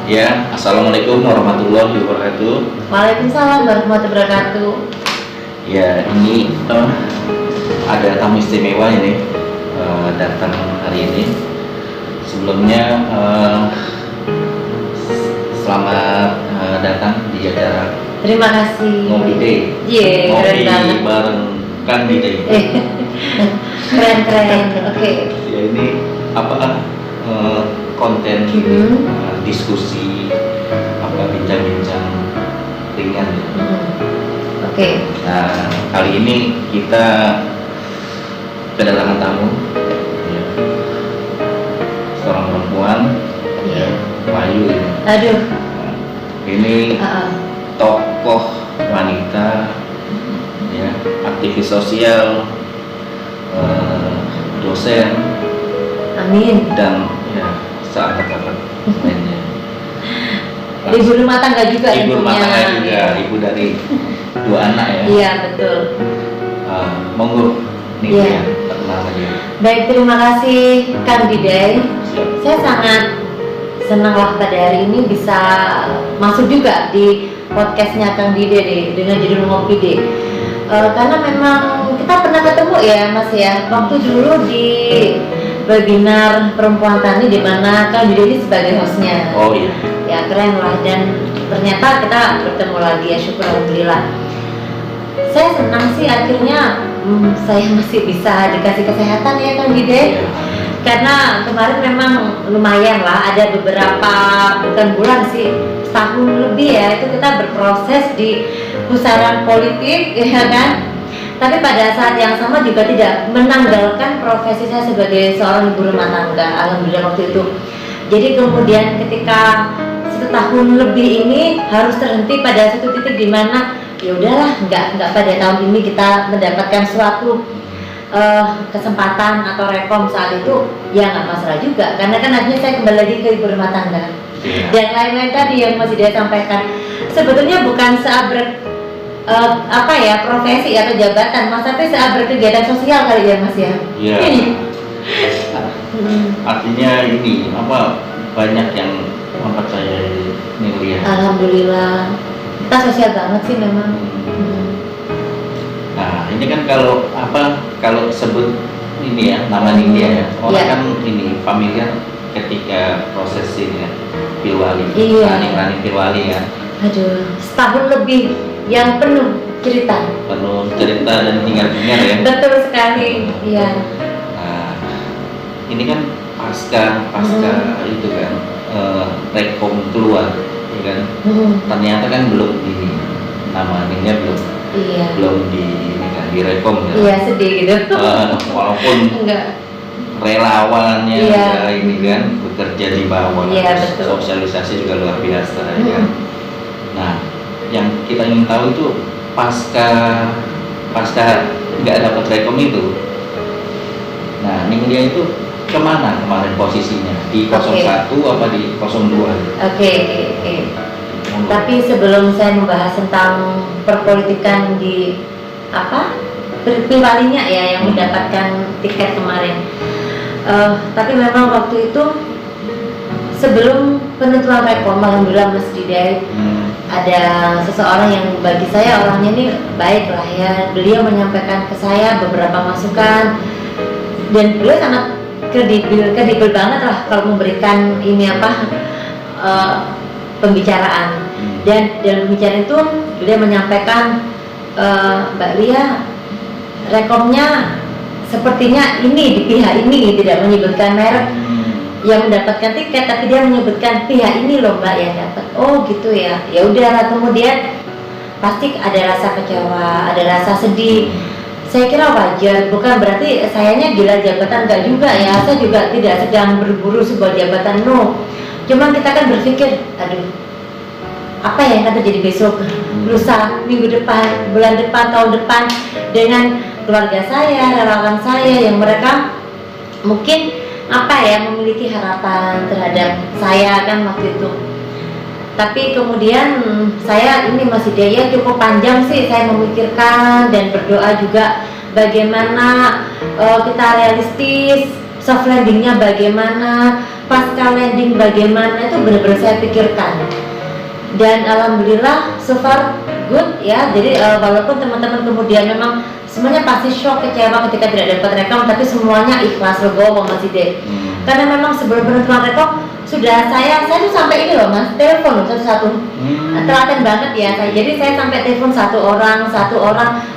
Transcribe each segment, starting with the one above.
Ya, Assalamualaikum warahmatullahi wabarakatuh. Waalaikumsalam warahmatullahi wabarakatuh. Ya, ini ada tamu istimewa ini datang hari ini. Sebelumnya selamat datang di acara Terima kasih. Ngopi Day. Keren banget. Ngopi bareng Kang Dide. Keren. Oke. Ya, ini konten diskusi bincang-bincang ringan ya. Oke. Nah, kali ini kita kedatangan tamu ya. Seorang perempuan ya, Bayu ini. Aduh. Nah, ini tokoh wanita ya, aktivis sosial, dosen, Amin. dan ya seangkat-angkat lainnya. Ibu rumah tangga juga. Ibu rumah tangga juga, ibu dari 2 anak ya. Iya, betul. Monggo nih ya, perkenalkan ya. Baik, terima kasih Kang Dide. Saya sangat senang lah pada hari ini bisa masuk juga di podcastnya Kang Dide nih, dengan judul Ngopi Day. Karena memang kita pernah ketemu ya Mas ya, waktu dulu di webinar Perempuan Tani di mana Kang Dide ini sebagai hostnya. Oh iya. Ya keren lah, dan ternyata kita bertemu lagi ya, syukur alhamdulillah. Saya senang sih akhirnya saya masih bisa dikasih kesehatan ya Kang Dide. Karena kemarin memang lumayan lah, ada beberapa, bukan bulan sih, setahun lebih ya, itu kita berproses di pusaran politik ya kan. Tapi pada saat yang sama juga tidak menanggalkan profesi saya sebagai seorang ibu rumah tangga, alhamdulillah waktu itu. Jadi kemudian ketika 1 tahun lebih ini harus terhenti pada satu titik di mana ya udahlah, nggak pada tahun ini kita mendapatkan suatu kesempatan atau rekom saat itu, ya nggak masalah juga, karena kan akhirnya saya kembali lagi ke ibu rumah tangga. Dan lain-lain tadi yang masih dia sampaikan sebetulnya bukan seabrek profesi atau jabatan Mas, tapi seabrek kegiatan sosial kali ya Mas ya. Iya. Artinya ini banyak yang mempercayai Nilia. Alhamdulillah, kita sosial banget sih memang. Nah, ini kan kalau sebut ini ya, nama Nilia ya, orang kan ini familiar ketika proses ini ya, Pilwali, running Pilwali ya. Aduh, setahun lebih yang penuh cerita dan hingar-bingar ya. Betul sekali, iya. Nah, ini kan pasca itu kan rekom keluar, ya kan. Ternyata kan belum ini, nama Nilia belum direkom ya. Iya, sedih gitu. Walaupun relawannya ini kan bekerja di bawah, sosialisasi juga luar biasa ya kan. Nah, yang kita ingin tahu itu pasca nggak dapat rekom itu. Nah, Nilia itu kemana kemarin posisinya? Di 01 apa di 02? Oke. Tapi sebelum saya membahas tentang perpolitikan di Pilwalinya ya yang mendapatkan tiket kemarin. Tapi memang waktu itu sebelum penentuan rekom, alhamdulillah Mas Dide, ada seseorang yang bagi saya orangnya ini baik lah ya. Beliau menyampaikan ke saya beberapa masukan dan beliau sangat kredibel banget lah kalau memberikan pembicaraan. Dan dalam pembicaraan itu beliau menyampaikan, Mbak Lia, rekomnya sepertinya ini di pihak ini, tidak menyebutkan merek yang mendapatkan tiket, tapi dia menyebutkan pihak ini loh Mbak yang dapat. Oh gitu ya. Ya udahlah, kemudian pasti ada rasa kecewa, ada rasa sedih. Saya kira wajar, bukan berarti sayanya gila jabatan, enggak juga ya. Saya juga tidak sedang berburu sebuah jabatan, no. Cuman kita kan berpikir, aduh, apa yang akan terjadi besok, lusa, minggu depan, bulan depan, tahun depan dengan keluarga saya, relawan saya yang mereka mungkin memiliki harapan terhadap saya kan waktu itu. Tapi kemudian saya ini masih cukup panjang sih saya memikirkan dan berdoa juga bagaimana kita realistis, soft landingnya bagaimana, pasca landing bagaimana itu benar-benar saya pikirkan. Dan alhamdulillah so far good ya. Jadi walaupun teman-teman kemudian memang semuanya pasti shock, kecewa ketika tidak dapat rekom, tapi semuanya ikhlas, legowo Mas Ide. Karena memang sebelum penentuan rekom sudah saya tuh sampai ini loh Mas, telepon loh satu-satu. Telaten banget ya saya. Jadi saya sampai telepon satu orang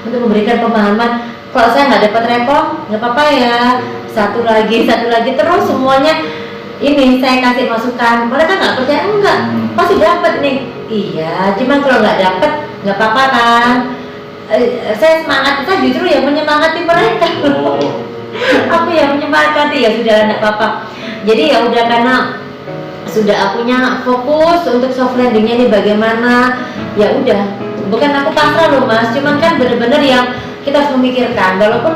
untuk memberikan pemahaman. Kalau saya nggak dapat rekom, nggak apa-apa ya. Satu lagi terus semuanya ini saya kasih masukan. Mereka nggak percaya, enggak, pasti dapat nih. Iya, cuman kalau nggak dapat nggak apa-apa kan. Saya semangat, saya justru yang menyemangati mereka. Aku yang menyemangati, ya sudah nggak apa-apa. Jadi ya udah, karena sudah akunya fokus untuk soft landingnya ini bagaimana, ya udah. Bukan aku pasrah loh Mas, cuman kan bener-bener yang kita harus memikirkan. Walaupun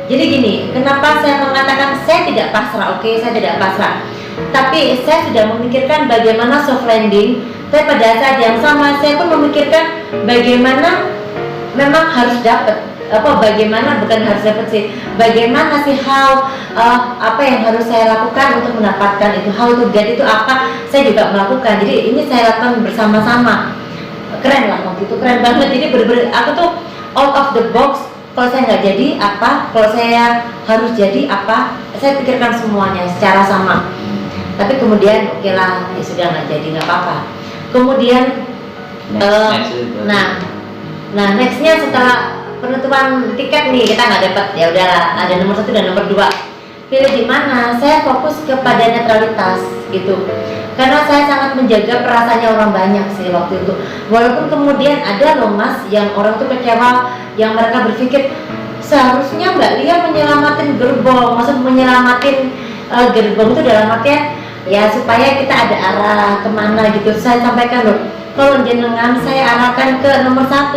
jadi gini, kenapa saya mengatakan saya tidak pasrah? Oke, saya tidak pasrah, tapi saya sudah memikirkan bagaimana soft landing. Tapi pada saat yang sama saya pun memikirkan bagaimana memang harus dapat bagaimana, bukan harus dapat sih, bagaimana sih apa yang harus saya lakukan untuk mendapatkan itu, how to get itu apa, saya juga melakukan. Jadi ini saya lakukan bersama-sama. Keren lah waktu itu, keren banget. Jadi bener-bener aku tuh out of the box. Kalau saya nggak jadi apa, kalau saya harus jadi apa, saya pikirkan semuanya secara sama. Tapi kemudian oke lah, ya sudah nggak jadi, nggak apa-apa. Kemudian nah nextnya setelah penentuan tiket nih, kita nggak dapat, ya udahlah, ada nomor 1 dan nomor 2. Pilih di mana? Saya fokus kepada netralitas gitu. Karena saya sangat menjaga perasaannya orang banyak sih waktu itu. Walaupun kemudian ada loh Mas yang orang tuh kecewa, yang mereka berpikir seharusnya Mbak Lia menyelamatin gerbong, maksud menyelamatin gerbong itu dalam artian ya supaya kita ada arah kemana gitu. Saya sampaikan loh, kalau jenengan saya arahkan ke nomor 1,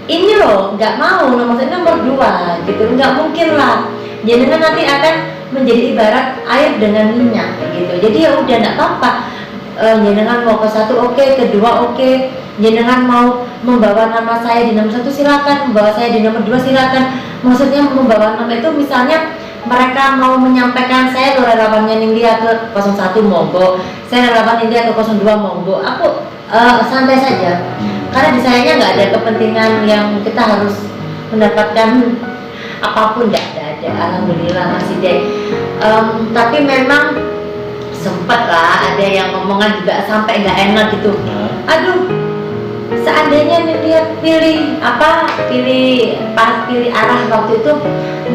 ini loh nggak mau nomor 1, nomor 2 gitu, nggak mungkin lah. Jenengan nanti akan menjadi ibarat air dengan minyak gitu. Jadi ya udah nggak apa-apa. Jenengan mau ke 1 oke, ke 2 oke. Jenengan mau membawa nama saya di nomor 1 silakan, membawa saya di nomor 2 silakan. Maksudnya membawa nama itu misalnya mereka mau menyampaikan saya relawannya Nindya ke 01 monggo, saya relawan Nindya ke 02 monggo. Aku santai saja. Karena di sayanya nggak ada kepentingan yang kita harus mendapatkan apapun, nggak ada. Alhamdulillah masih deh. Tapi memang sempat lah ada yang ngomongan juga sampai nggak enak gitu. Aduh, seandainya dia pilih arah waktu itu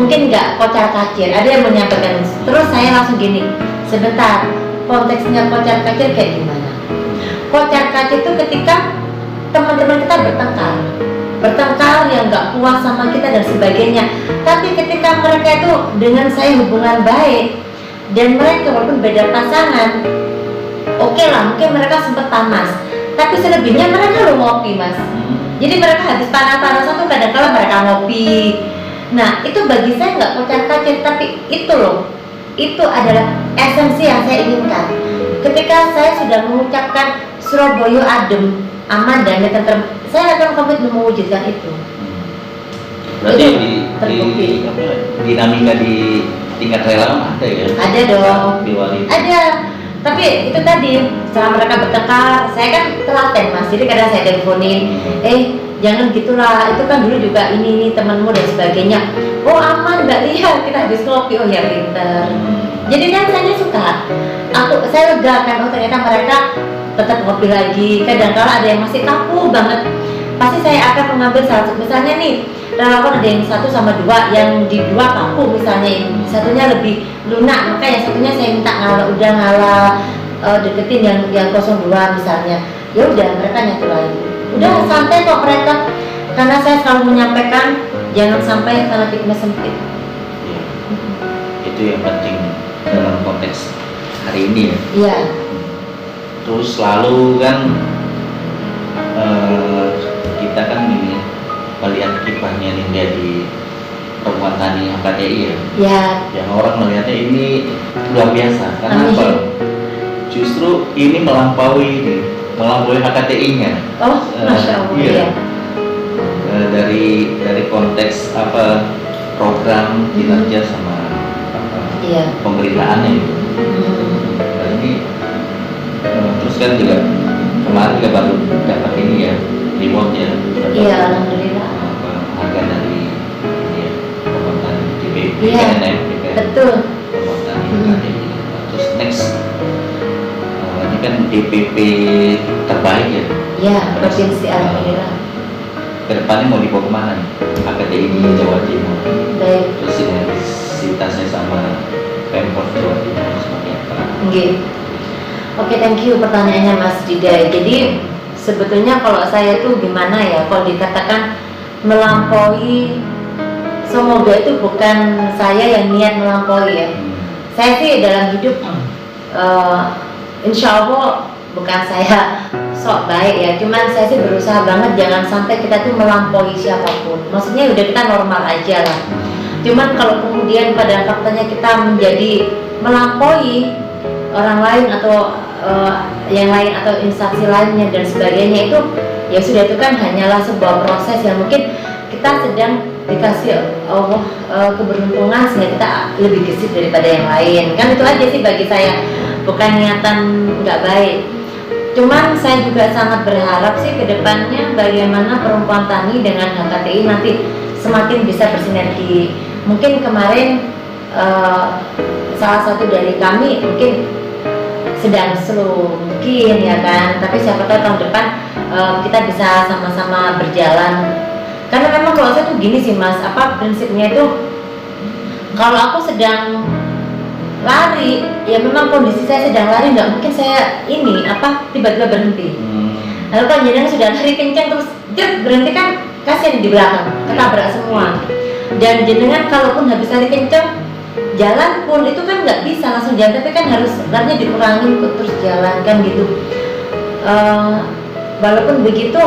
mungkin nggak kocar kacir. Ada yang menyampaikan. Terus saya langsung gini, sebentar, konteksnya kocar kacir kayak gimana? Kocar kacir itu ketika teman-teman kita bertengkar yang nggak puas sama kita dan sebagainya. Tapi ketika mereka itu dengan saya hubungan baik dan mereka walaupun beda pasangan, oke lah, mungkin mereka sempat panas, tapi selebihnya mereka lo ngopi Mas. Jadi mereka habis panas-panasan tuh kadang-kala mereka ngopi. Nah itu bagi saya nggak kocar-kacir, tapi itu loh, itu adalah esensi yang saya inginkan. Ketika saya sudah mengucapkan Surabaya adem, aman dan tentrem, saya akan komitmen mewujudkan itu. Berarti dinamika di tingkat relawan ada ya? Ada dong. Ada. Tapi itu tadi setelah mereka bertengkar, saya kan telaten Mas. Jadi kadang saya teleponin, jangan gitulah. Itu kan dulu juga ini temanmu dan sebagainya. Oh aman Mbak Lia, kita habis ngopi. Oh ya pinter. Jadi kan saya suka. Saya lega kan. Oh ternyata mereka tetap ngopi lagi. Kadang-kala ada yang masih kaku banget. Pasti saya akan mengambil salah satu, misalnya nih relawan ada yang 1 sama 2, yang di 2 kaku misalnya, yang satunya lebih lunak, maka yang satunya saya minta ngalah deketin yang 02 misalnya. Ya udah mereka nyatu lagi. Udah santai kok mereka. Karena saya selalu menyampaikan jangan sampai fanatiknya sempit. Ya. Itu yang penting dalam konteks hari ini ya. Iya. Terus selalu kan kita kan ini melihat kiprahnya Nindya di perempuan tani HKTI ya. Iya. Yang orang melihatnya ini luar biasa. Karena apa? Justru ini melampaui HKTI-nya. Oh, Masya Allah. Iya. Dari konteks program kinerja sama iya. pemberitaannya itu. Nah, ini terus kan juga kemarin juga baru dapat ini ya, reward ya. Iya, alhamdulillah. Harga dari ini ya, pembuatan DPP, Iya, KNM, betul. pembuatan KDI. Terus next, ini kan DPP terbaik ya. Iya, provinsi alhamdulillah. Kedepannya mau dibawa kemana nih? KDI di Jawa Timur. Baik. Terus sinergisitasnya sama Pemprov Jawa Timur seperti apa? Oke. Oke, thank you pertanyaannya Mas Dida. Jadi sebetulnya kalau saya tuh gimana ya, kalau dikatakan melampaui, semoga itu bukan saya yang niat melampaui ya. Saya sih dalam hidup insya Allah bukan saya sok baik ya, cuman saya sih berusaha banget jangan sampai kita tuh melampaui siapapun. Maksudnya udah kita normal aja lah. Cuman kalau kemudian pada faktanya kita menjadi melampaui orang lain atau yang lain atau instansi lainnya dan sebagainya, itu ya sudah, itu kan hanyalah sebuah proses yang mungkin kita sedang dikasih Allah keberuntungan sehingga kita lebih gesit daripada yang lain. Kan itu aja sih bagi saya, bukan niatan nggak baik. Cuman saya juga sangat berharap sih ke depannya bagaimana perempuan tani dengan HKTI nanti semakin bisa bersinergi. Mungkin kemarin salah satu dari kami mungkin sedang slow mungkin ya kan, tapi siapa tahu tahun depan kita bisa sama-sama berjalan. Karena memang kalau saya tuh gini sih Mas, prinsipnya itu kalau aku sedang lari, ya memang kondisi saya sedang lari, nggak mungkin saya tiba-tiba berhenti. Lalu kalau jenengan sudah lari kencang terus berhenti kan kasihan di belakang, ketabrak semua. Dan jenengan kalaupun habis lari kencang, jalan pun itu kan nggak bisa langsung jalan, tapi kan harus larinya dikurangin terus jalan kan gitu. Walaupun begitu,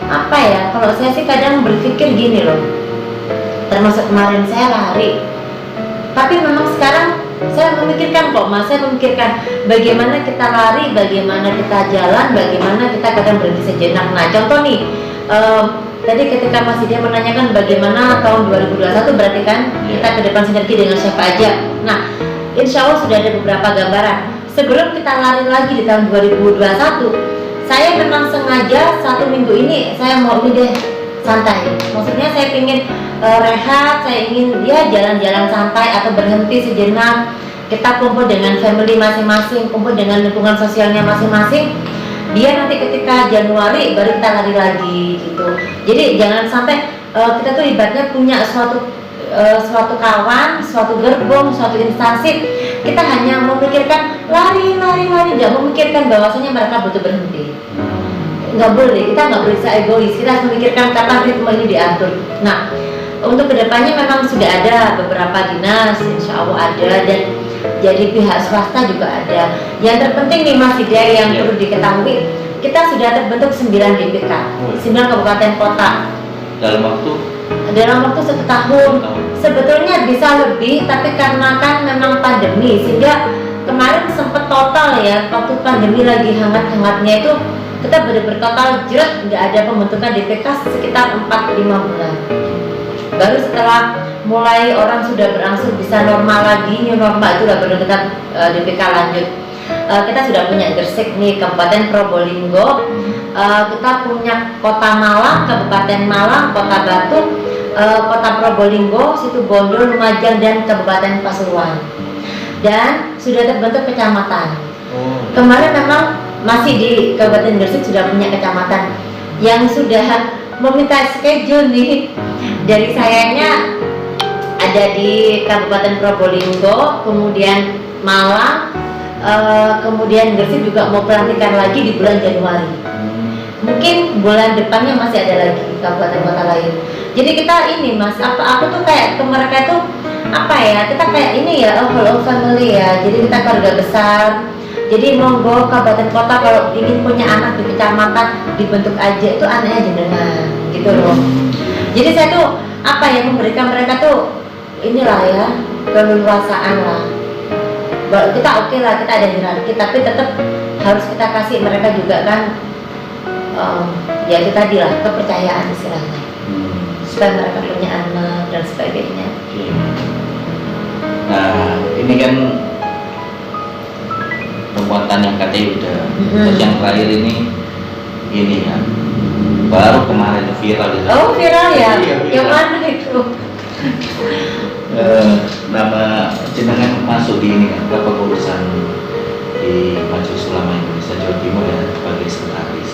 kalau saya sih kadang berpikir gini loh, termasuk kemarin saya lari, tapi memang sekarang saya memikirkan kok Mas, saya memikirkan bagaimana kita lari, bagaimana kita jalan, bagaimana kita kadang berhenti sejenak. Nah contoh nih, tadi ketika Mas Dida menanyakan bagaimana tahun 2021, berarti kan kita ke depan sinergi dengan siapa aja. Nah, insya Allah sudah ada beberapa gambaran. Sebelum kita lari lagi di tahun 2021, saya memang sengaja 1 minggu ini saya mau ini deh santai. Maksudnya saya ingin rehat, saya ingin jalan-jalan santai atau berhenti sejenak. Kita kumpul dengan family masing-masing, kumpul dengan lingkungan sosialnya masing-masing. Dia nanti ketika Januari baru kita lari lagi gitu. Jadi jangan sampai kita tuh ibaratnya punya suatu kawan, suatu gerbong, suatu instansi, kita hanya memikirkan lari, nggak memikirkan bahwasanya mereka butuh berhenti. Nggak boleh, kita nggak boleh egois, kita harus memikirkan kapan ritme ini diatur. Nah, untuk kedepannya memang sudah ada beberapa dinas, insya Allah ada, dan jadi pihak swasta juga ada. Yang terpenting nih Mas Dida yang perlu diketahui, kita sudah terbentuk 9 DPK, 9 kabupaten kota. Dalam waktu 1 tahun. Sebetulnya bisa lebih, tapi karena kan memang pandemi, sehingga kemarin sempat total ya, waktu pandemi lagi hangat-hangatnya itu kita benar-benar total nggak ada pembentukan DPK sekitar 4-5 bulan. Baru setelah mulai orang sudah berangsur bisa normal lagi, new normal, itu udah baru kita DPK lanjut. Kita sudah punya Gresik nih, Kabupaten Probolinggo, kita punya Kota Malang, Kabupaten Malang, Kota Batu, Kota Probolinggo, Situbondo, Lumajang, dan Kabupaten Pasuruan. Dan sudah terbentuk kecamatan. Kemarin memang masih di Kabupaten Gresik sudah punya kecamatan yang sudah meminta schedule nih. Dari sayanya ada di Kabupaten Probolinggo, kemudian Malang, kemudian Gresik juga mau pelantikan lagi di bulan Januari. Mungkin bulan depannya masih ada lagi kabupaten kota lain. Jadi kita ini Mas, aku tuh kayak ke mereka tuh kita kayak ini ya, whole family ya. Jadi kita keluarga besar. Jadi monggo kabupaten kota kalau ingin punya anak di kecamatan dibentuk aja, itu anaknya jenengan gitu loh. Jadi saya tuh memberikan mereka tuh inilah ya, keleluasaan lah. Kita oke lah, kita ada hierarki, tapi tetap harus kita kasih mereka juga kan ya itu tadi lah, kepercayaan istilahnya, supaya mereka punya anak dan sebagainya. Nah ini kan perempuan yang katanya udah. Terus yang terakhir ini kan baru kemarin viral gitu. Oh viral ya? Iya, Yang mana itu? Nama jenengan masuk di ini kan kepengurusan di Majelis Ulama Indonesia Jawa Timur ya sebagai sekretaris.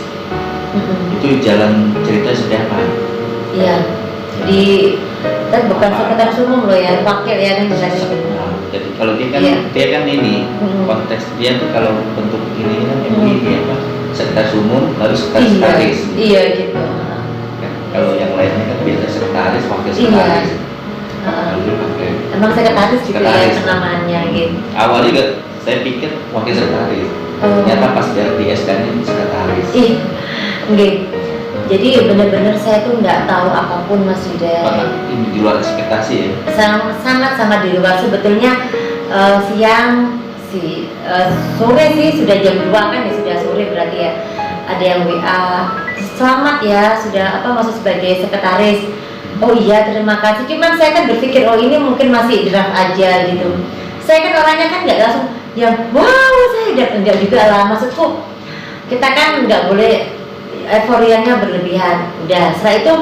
Itu jalan cerita seperti apa? Iya. Jadi kan bukan sekretaris umum loh ya, wakil ya kan jelasnya. Jadi kalau dia kan ini konteks dia tuh kalau bentuk ini kan MUI dia apa sekretaris umum lalu sekretaris. Iya gitu. Kan, kalau yang lainnya kan biasa sekretaris wakil sekretaris. Lalu dia pakai emang sekretaris gitu ya namanya gitu. Awalnya juga saya pikir wakil sekretaris. Ternyata pas di SK-nya sekretaris. Enggak. Jadi benar-benar saya tuh nggak tahu apapun Mas Yuda. Ini di luar ekspektasi ya? Sangat di luar. Sebetulnya sore sih sudah jam 2 kan ya, sudah sore berarti ya. Ada yang WA, selamat ya sudah masuk sebagai sekretaris. Oh iya terima kasih. Cuman saya kan berpikir ini mungkin masih draft aja gitu. Saya kan orangnya kan nggak langsung yang wow saya enggak juga lah, maksudku kita kan nggak boleh euforianya berlebihan. Udah setelah itu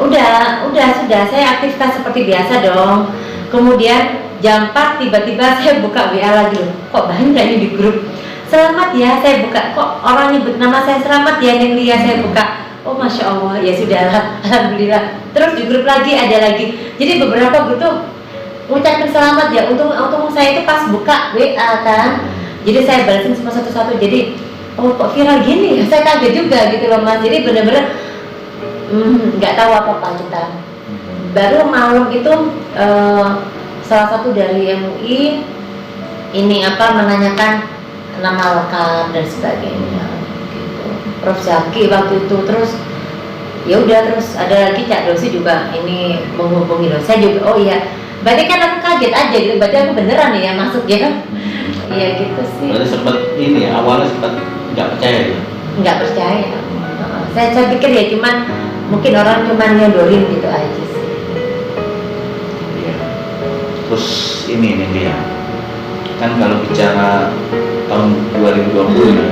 sudah saya aktivitas seperti biasa dong. Kemudian jam 4 tiba-tiba saya buka WA lagi loh. Kok banyak ini di grup. Selamat ya, saya buka. Kok orang nyebut nama saya selamat ya Neng Lia, saya buka. Oh Masya Allah, ya sudahlah, alhamdulillah. Terus di grup lagi ada lagi. Jadi beberapa grup tuh ngucapin selamat ya. Untung saya itu pas buka WA kan. Jadi saya balasin semua satu-satu. Jadi kok viral gini ya, saya kaget juga gitu loh Mas. Jadi bener-bener nggak tahu apa-apa kita. Baru malam itu salah satu dari MUI ini menanyakan nama lengkap dan sebagainya gitu. Prof Zaki waktu itu, terus ya udah, terus ada lagi Cak Dosi juga ini menghubungi loh. Saya juga oh iya, berarti kan aku kaget aja gitu, berarti aku beneran nih ya masuk ya. Iya gitu sih. Berarti sempat ini awalnya sempat nggak percaya ya? Nggak percaya. Saya pikir ya cuman mungkin orang cuman nyodorin gitu aja sih. Iya. Terus ini nih dia, kan kalau bicara tahun 2020 ya,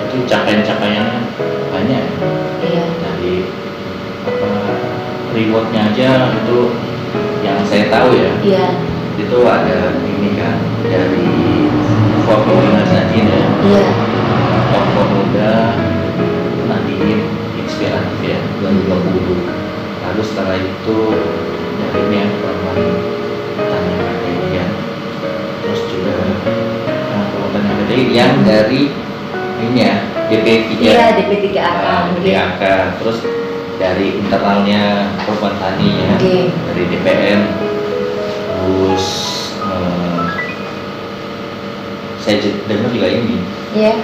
itu capaian-capaiannya banyak. Iya. Dari rewardnya aja itu yang saya tahu ya. Iya. Itu ada ini kan dari Formula Nadine ya. Iya. Tokoh muda Nadine inspiratif ya 2020. Lalu setelah itu dari ini yang perempuan tanya KTI, terus juga perempuan yang KTI yang dari ini ya DP3. Iya DP3AK. DP3AK. Terus dari internalnya perempuan tani ya. Dari DPN. Terus saya dengar juga ini. Iya.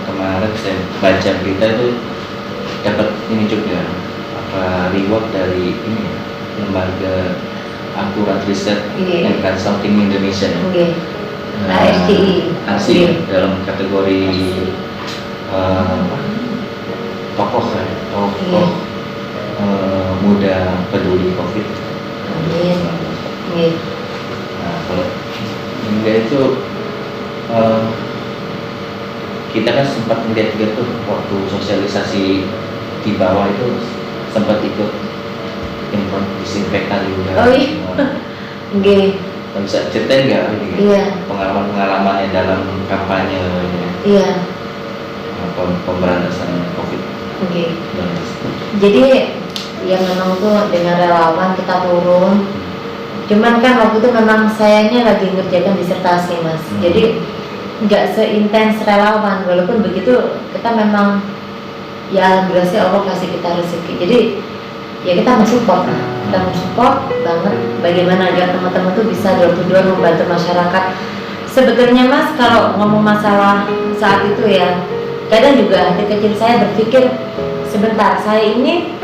Kemarin saya baca berita itu dapat ini juga reward dari ini ya, lembaga akurat riset and consulting Indonesia ya. ASCI dalam kategori tokoh muda peduli COVID. Nah, kalau enggak itu kita kan sempat melihat juga tuh waktu sosialisasi di bawah itu sempat ikut info disinfektan juga. Oh iya. Nggih. Bisa ceritain nggak ini? Iya. Pengalaman-pengalamannya dalam kampanye ini? Iya. Pemberantasan COVID. Oke. Jadi ya memang tuh dengan relawan kita turun. Cuman kan waktu itu memang sayanya lagi ngerjakan disertasi Mas. Jadi nggak seintens relawan. Walaupun begitu kita memang ya alhamdulillah sih Allah kasih kita rezeki. Jadi ya kita mensupport lah. Kita mensupport banget bagaimana agar teman-teman tuh bisa door to door membantu masyarakat. Sebetulnya Mas kalau ngomong masalah saat itu ya, kadang juga hati kecil saya berpikir sebentar, saya ini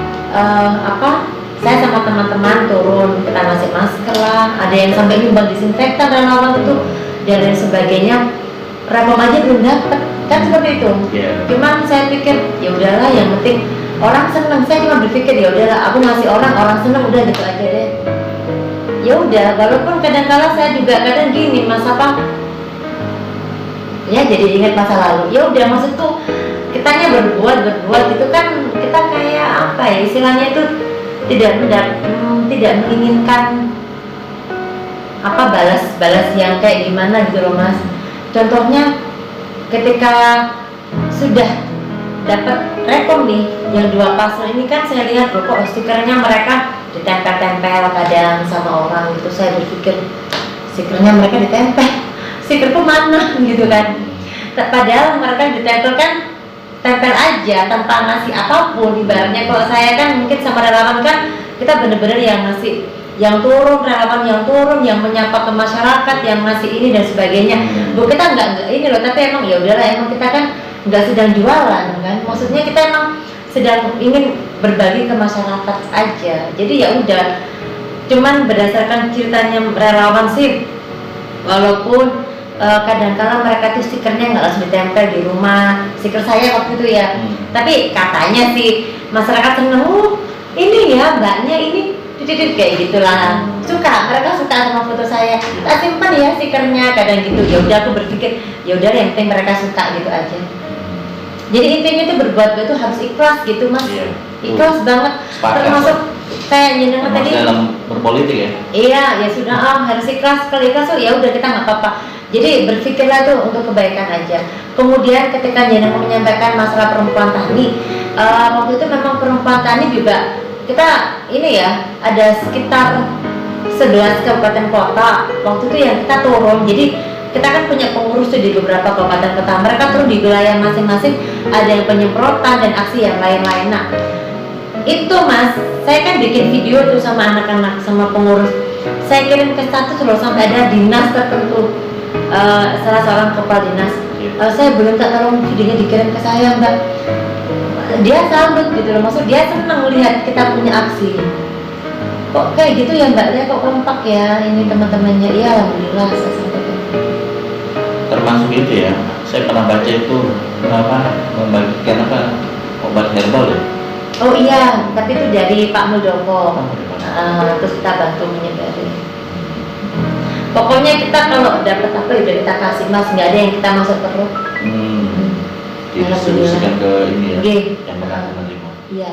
saya sama teman-teman turun, kita ngasih masker lah, ada yang sampai nyumbang disinfektan dan lawan itu dan lain sebagainya. Repom aja belum dapet, kan seperti itu. Cuman saya pikir ya udahlah, yang penting orang seneng. Saya cuma berpikir ya udahlah, aku ngasih orang seneng, udah gitu aja deh. Ya udah, walaupun kadang-kala saya juga kadang gini Mas ya jadi ingat masa lalu. Ya udah, maksudku kitanya berbuat itu kan kita kayak apa ya istilahnya itu tidak menginginkan apa balas yang kayak gimana gitu loh Mas. Contohnya ketika sudah dapat rekom nih yang 2 paslon ini kan saya lihat loh kok stikernya mereka ditempel-tempel kadang sama orang gitu. Saya berpikir stikernya mereka ditempel, stikerku mana gitu kan. Padahal mereka ditempel kan tempel aja tanpa ngasih apapun. Ibaratnya kalau saya kan mungkin sama relawan kan kita bener-bener yang ngasih, yang turun, relawan yang turun, yang menyapa ke masyarakat, yang ngasih ini dan sebagainya. Bu, kita enggak ini loh, tapi emang ya udahlah, emang kita kan nggak sedang jualan kan, maksudnya kita emang sedang ingin berbagi ke masyarakat aja. Jadi ya udah, cuman berdasarkan ceritanya relawan sih, walaupun kadang-kala mereka tuh stikernya nggak langsung ditempel di rumah, stiker saya waktu itu ya, tapi katanya sih masyarakat seneng, ini ya mbaknya ini titik kayak gitulah, mereka suka sama foto saya, tak simpan ya stikernya kadang gitu. Ya udah, aku berpikir ya udah yang penting mereka suka gitu aja. Jadi intinya itu berbuat itu harus ikhlas gitu Mas. Iya. Ikhlas banget. Termasuk kayak jenengan tadi dalam berpolitik ya. Iya, ya sudah harus ikhlas. Kalau ikhlas ya udah kita nggak apa-apa. Jadi berpikirlah tuh untuk kebaikan aja. Kemudian ketika jenengan menyampaikan masalah perempuan tani, waktu itu memang perempuan tani juga kita ini ya ada sekitar 11 kabupaten kota waktu itu yang kita turun. Jadi kita kan punya pengurus tuh di beberapa kabupaten kota, mereka turun di wilayah masing-masing, ada yang penyemprotan dan aksi yang lain-lain. Nah itu Mas, saya kan bikin video tuh sama anak-anak, sama pengurus, saya kirim ke status loh sampai ada dinas tertentu, salah seorang kepala dinas, saya belum tak tolong videonya dikirim ke saya Mbak. Dia sambut gitu loh, maksud dia senang melihat kita punya aksi. Kok kayak gitu ya Mbak, dia kok kompak ya ini teman-temannya. Iya alhamdulillah, saya sampaikan. Termasuk itu ya, saya pernah baca itu membagikan obat herbal ya. Oh iya, tapi itu dari Pak Muldoko. Terus kita bantu menyebarin. Pokoknya kita kalau dapat apa udah kita kasih Mas, nggak ada yang kita masuk perut. Didistribusikan ke ini ya, yang yang mengaku menerima. Iya.